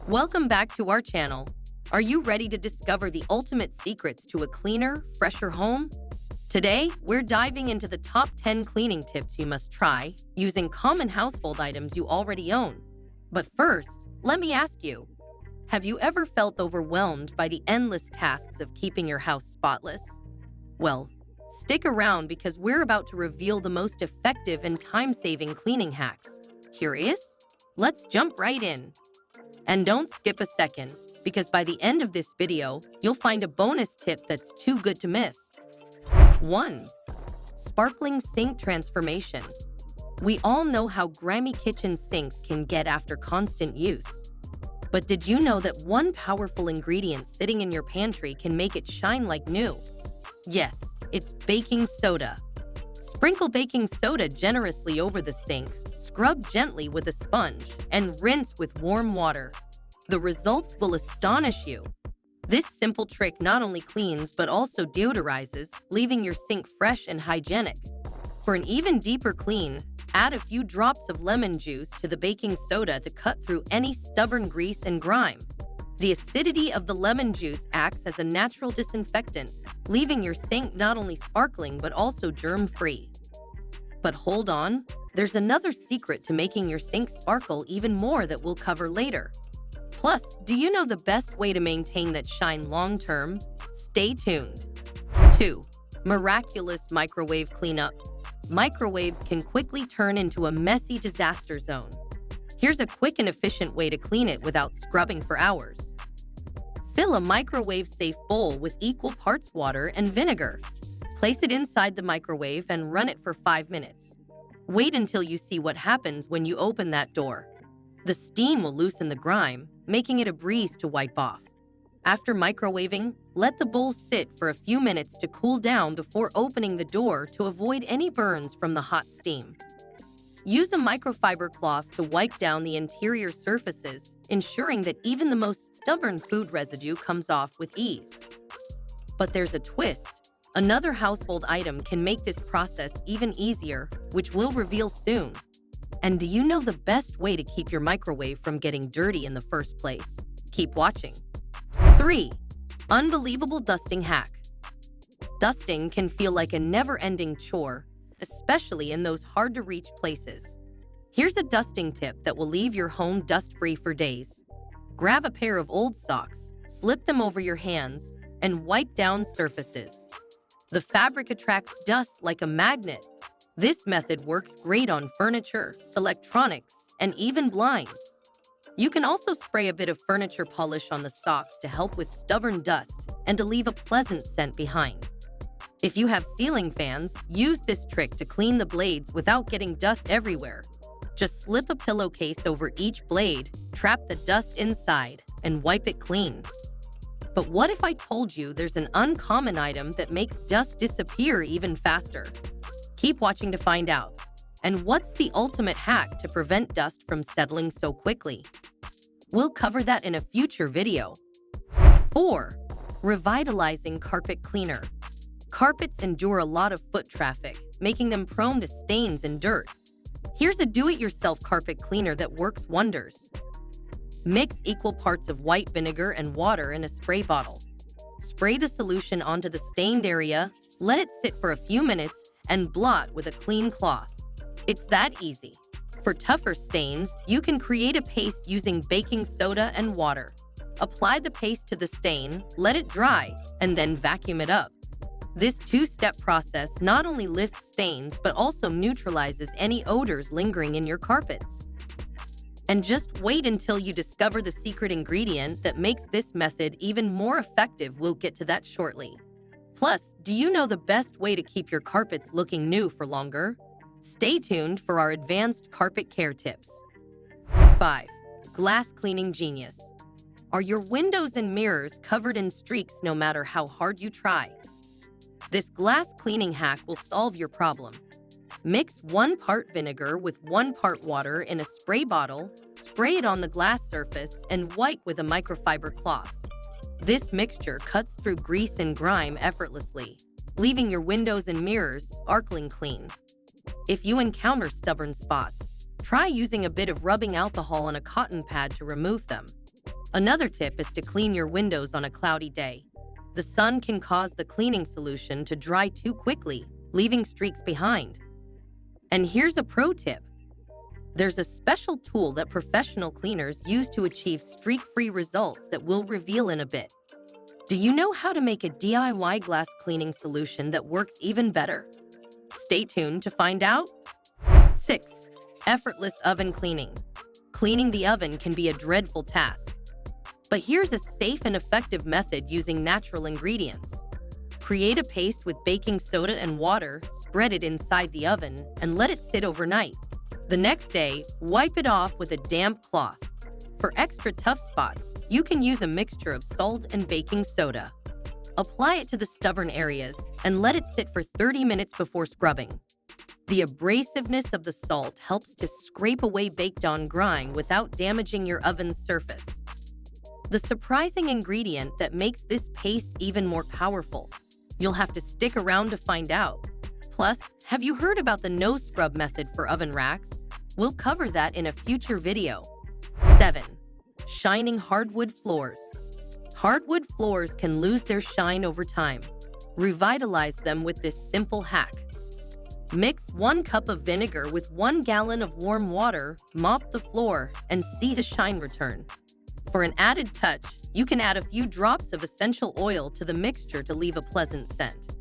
Welcome back to our channel. Are you ready to discover the ultimate secrets to a cleaner, fresher home? Today, we're diving into the top 10 cleaning tips you must try using common household items you already own. But first, let me ask you, have you ever felt overwhelmed by the endless tasks of keeping your house spotless? Well, stick around because we're about to reveal the most effective and time-saving cleaning hacks. Curious? Let's jump right in. And don't skip a second, because by the end of this video, you'll find a bonus tip that's too good to miss. 1. Sparkling sink transformation. We all know how grimy kitchen sinks can get after constant use. But did you know that one powerful ingredient sitting in your pantry can make it shine like new? Yes, it's baking soda. Sprinkle baking soda generously over the sink, scrub gently with a sponge, and rinse with warm water. The results will astonish you. This simple trick not only cleans but also deodorizes, leaving your sink fresh and hygienic. For an even deeper clean, add a few drops of lemon juice to the baking soda to cut through any stubborn grease and grime. The acidity of the lemon juice acts as a natural disinfectant, leaving your sink not only sparkling but also germ-free. But hold on, there's another secret to making your sink sparkle even more that we'll cover later. Plus, do you know the best way to maintain that shine long-term? Stay tuned. 2. Miraculous microwave cleanup. Microwaves can quickly turn into a messy disaster zone. Here's a quick and efficient way to clean it without scrubbing for hours. Fill a microwave-safe bowl with equal parts water and vinegar. Place it inside the microwave and run it for 5 minutes. Wait until you see what happens when you open that door. The steam will loosen the grime, making it a breeze to wipe off. After microwaving, let the bowl sit for a few minutes to cool down before opening the door to avoid any burns from the hot steam. Use a microfiber cloth to wipe down the interior surfaces, ensuring that even the most stubborn food residue comes off with ease. But there's a twist. Another household item can make this process even easier, which we'll reveal soon. And do you know the best way to keep your microwave from getting dirty in the first place? Keep watching. 3. Unbelievable dusting hack. Dusting can feel like a never-ending chore, especially in those hard-to-reach places. Here's a dusting tip that will leave your home dust-free for days. Grab a pair of old socks, slip them over your hands, and wipe down surfaces. The fabric attracts dust like a magnet. This method works great on furniture, electronics, and even blinds. You can also spray a bit of furniture polish on the socks to help with stubborn dust and to leave a pleasant scent behind. If you have ceiling fans, use this trick to clean the blades without getting dust everywhere. Just slip a pillowcase over each blade, trap the dust inside, and wipe it clean. But what if I told you there's an uncommon item that makes dust disappear even faster? Keep watching to find out. And what's the ultimate hack to prevent dust from settling so quickly? We'll cover that in a future video. 4. Revitalizing carpet cleaner. Carpets endure a lot of foot traffic, making them prone to stains and dirt. Here's a do-it-yourself carpet cleaner that works wonders. Mix equal parts of white vinegar and water in a spray bottle. Spray the solution onto the stained area, let it sit for a few minutes, and blot with a clean cloth. It's that easy. For tougher stains, you can create a paste using baking soda and water. Apply the paste to the stain, let it dry, and then vacuum it up. This two-step process not only lifts stains but also neutralizes any odors lingering in your carpets. And just wait until you discover the secret ingredient that makes this method even more effective. We'll get to that shortly. Plus, do you know the best way to keep your carpets looking new for longer? Stay tuned for our advanced carpet care tips. 5. Glass cleaning genius. Are your windows and mirrors covered in streaks no matter how hard you try? This glass cleaning hack will solve your problem. Mix 1 part vinegar with 1 part water in a spray bottle, spray it on the glass surface, and wipe with a microfiber cloth. This mixture cuts through grease and grime effortlessly, leaving your windows and mirrors sparkling clean. If you encounter stubborn spots, try using a bit of rubbing alcohol on a cotton pad to remove them. Another tip is to clean your windows on a cloudy day. The sun can cause the cleaning solution to dry too quickly, leaving streaks behind. And here's a pro tip. There's a special tool that professional cleaners use to achieve streak-free results that we'll reveal in a bit. Do you know how to make a DIY glass cleaning solution that works even better? Stay tuned to find out. 6. Effortless oven cleaning. Cleaning the oven can be a dreadful task. But here's a safe and effective method using natural ingredients. Create a paste with baking soda and water, spread it inside the oven, and let it sit overnight. The next day, wipe it off with a damp cloth. For extra tough spots, you can use a mixture of salt and baking soda. Apply it to the stubborn areas and let it sit for 30 minutes before scrubbing. The abrasiveness of the salt helps to scrape away baked-on grime without damaging your oven's surface. The surprising ingredient that makes this paste even more powerful. You'll have to stick around to find out. Plus, have you heard about the no-scrub method for oven racks? We'll cover that in a future video. 7. Shining hardwood floors. Hardwood floors can lose their shine over time. Revitalize them with this simple hack. Mix 1 cup of vinegar with 1 gallon of warm water, mop the floor, and see the shine return. For an added touch, you can add a few drops of essential oil to the mixture to leave a pleasant scent.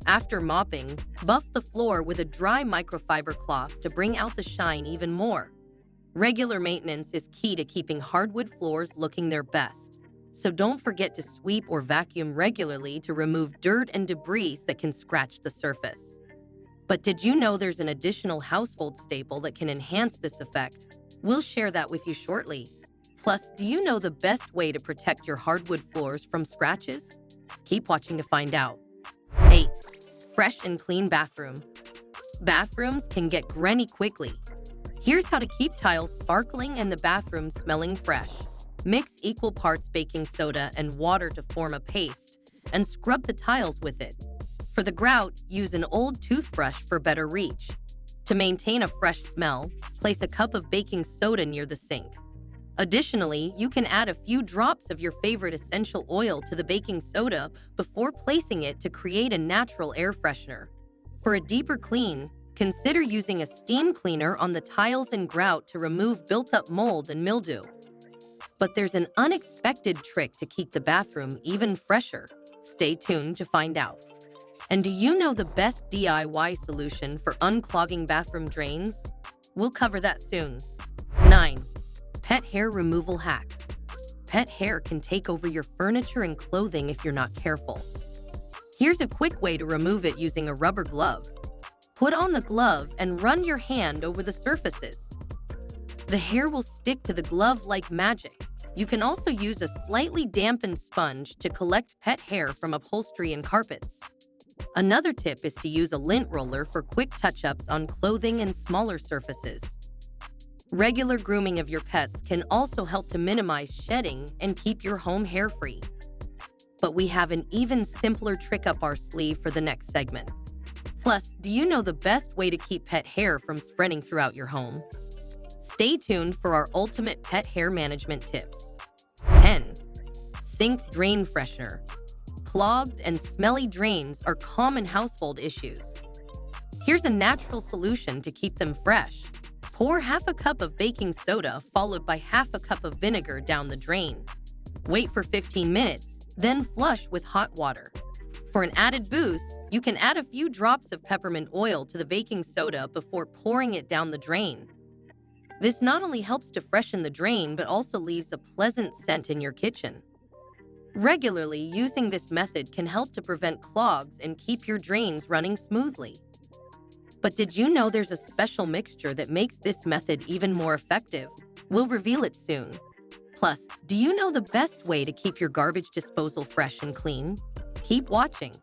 After mopping, buff the floor with a dry microfiber cloth to bring out the shine even more. Regular maintenance is key to keeping hardwood floors looking their best, so don't forget to sweep or vacuum regularly to remove dirt and debris that can scratch the surface. But did you know there's an additional household staple that can enhance this effect? We'll share that with you shortly. Plus, do you know the best way to protect your hardwood floors from scratches? Keep watching to find out. 8. Fresh and clean bathroom. Bathrooms can get grimy quickly. Here's how to keep tiles sparkling and the bathroom smelling fresh. Mix equal parts baking soda and water to form a paste, and scrub the tiles with it. For the grout, use an old toothbrush for better reach. To maintain a fresh smell, place a cup of baking soda near the sink. Additionally, you can add a few drops of your favorite essential oil to the baking soda before placing it to create a natural air freshener. For a deeper clean, consider using a steam cleaner on the tiles and grout to remove built-up mold and mildew. But there's an unexpected trick to keep the bathroom even fresher. Stay tuned to find out. And do you know the best DIY solution for unclogging bathroom drains? We'll cover that soon. 9. Pet hair removal hack. Pet hair can take over your furniture and clothing if you're not careful. Here's a quick way to remove it using a rubber glove. Put on the glove and run your hand over the surfaces. The hair will stick to the glove like magic. You can also use a slightly dampened sponge to collect pet hair from upholstery and carpets. Another tip is to use a lint roller for quick touch-ups on clothing and smaller surfaces. Regular grooming of your pets can also help to minimize shedding and keep your home hair-free. But we have an even simpler trick up our sleeve for the next segment. Plus, do you know the best way to keep pet hair from spreading throughout your home? Stay tuned for our ultimate pet hair management tips. 10. Sink drain freshener. Clogged and smelly drains are common household issues. Here's a natural solution to keep them fresh. Pour half a cup of baking soda followed by half a cup of vinegar down the drain. Wait for 15 minutes, then flush with hot water. For an added boost, you can add a few drops of peppermint oil to the baking soda before pouring it down the drain. This not only helps to freshen the drain, but also leaves a pleasant scent in your kitchen. Regularly using this method can help to prevent clogs and keep your drains running smoothly. But did you know there's a special mixture that makes this method even more effective? We'll reveal it soon. Plus, do you know the best way to keep your garbage disposal fresh and clean? Keep watching.